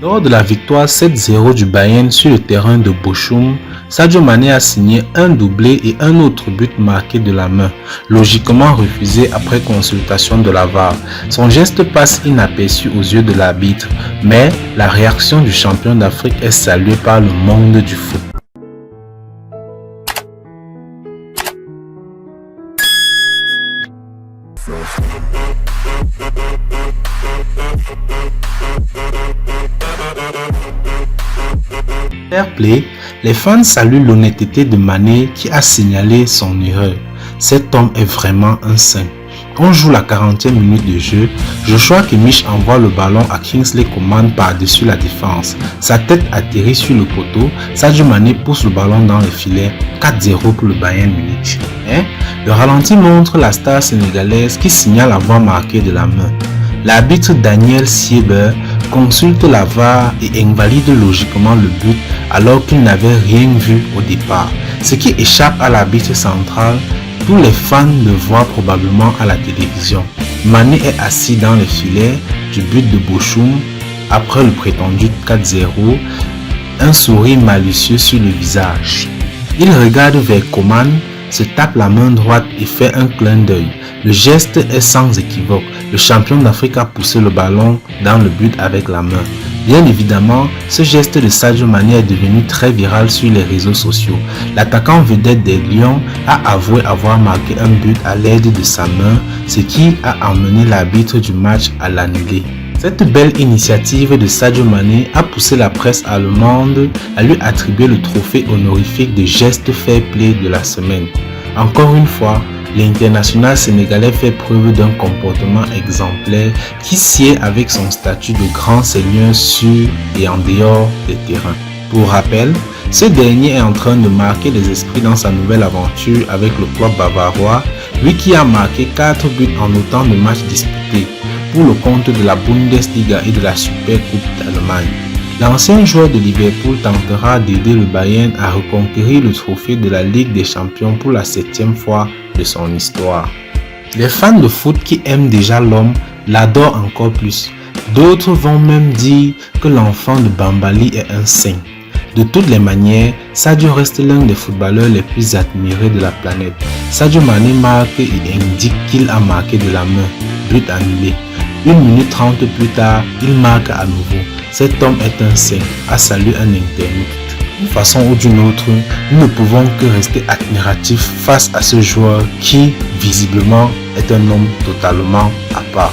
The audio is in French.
Lors de la victoire 7-0 du Bayern sur le terrain de Bochum, Sadio Mané a signé un doublé et un autre but marqué de la main, logiquement refusé après consultation de la VAR. Son geste passe inaperçu aux yeux de l'arbitre, mais la réaction du champion d'Afrique est saluée par le monde du foot. Fair play, les fans saluent l'honnêteté de Mané qui a signalé son erreur. Cet homme est vraiment un saint. On joue la 40e minute de jeu, Joshua Kimmich envoie le ballon à Kingsley Coman par-dessus la défense. Sa tête atterrit sur le poteau, Sadio Mané pousse le ballon dans le filet, 4-0 pour le Bayern Munich. Le ralenti montre la star sénégalaise qui signale avoir marqué de la main. L'arbitre Daniel Sieber consulte la VAR et invalide logiquement le but alors qu'il n'avait rien vu au départ. Ce qui échappe à l'arbitre central, tous les fans le voient probablement à la télévision. Mané est assis dans le filet du but de Bochum après le prétendu 4-0, un sourire malicieux sur le visage. Il regarde vers Coman, se tape la main droite et fait un clin d'œil. Le geste est sans équivoque. Le champion d'Afrique a poussé le ballon dans le but avec la main. Bien évidemment, ce geste de Sadio Mané est devenu très viral sur les réseaux sociaux. L'attaquant vedette des Lions a avoué avoir marqué un but à l'aide de sa main, ce qui a amené l'arbitre du match à l'annuler. Cette belle initiative de Sadio Mané a poussé la presse allemande à lui attribuer le trophée honorifique de geste fair play de la semaine. Encore une fois, l'international sénégalais fait preuve d'un comportement exemplaire qui sied avec son statut de grand seigneur sur et en dehors des terrains. Pour rappel, ce dernier est en train de marquer les esprits dans sa nouvelle aventure avec le club bavarois, lui qui a marqué 4 buts en autant de matchs disputés pour le compte de la Bundesliga et de la Super Coupe d'Allemagne. L'ancien joueur de Liverpool tentera d'aider le Bayern à reconquérir le trophée de la Ligue des Champions pour la 7e fois de son histoire. Les fans de foot qui aiment déjà l'homme l'adorent encore plus. D'autres vont même dire que l'enfant de Bambali est un saint. De toutes les manières, Sadio reste l'un des footballeurs les plus admirés de la planète. Sadio Mané marque et indique qu'il a marqué de la main, but annulé. 1 minute 30 plus tard, il marque à nouveau. Cet homme est un saint, a salué un internaute. D'une façon ou d'une autre, nous ne pouvons que rester admiratifs face à ce joueur qui, visiblement, est un homme totalement à part.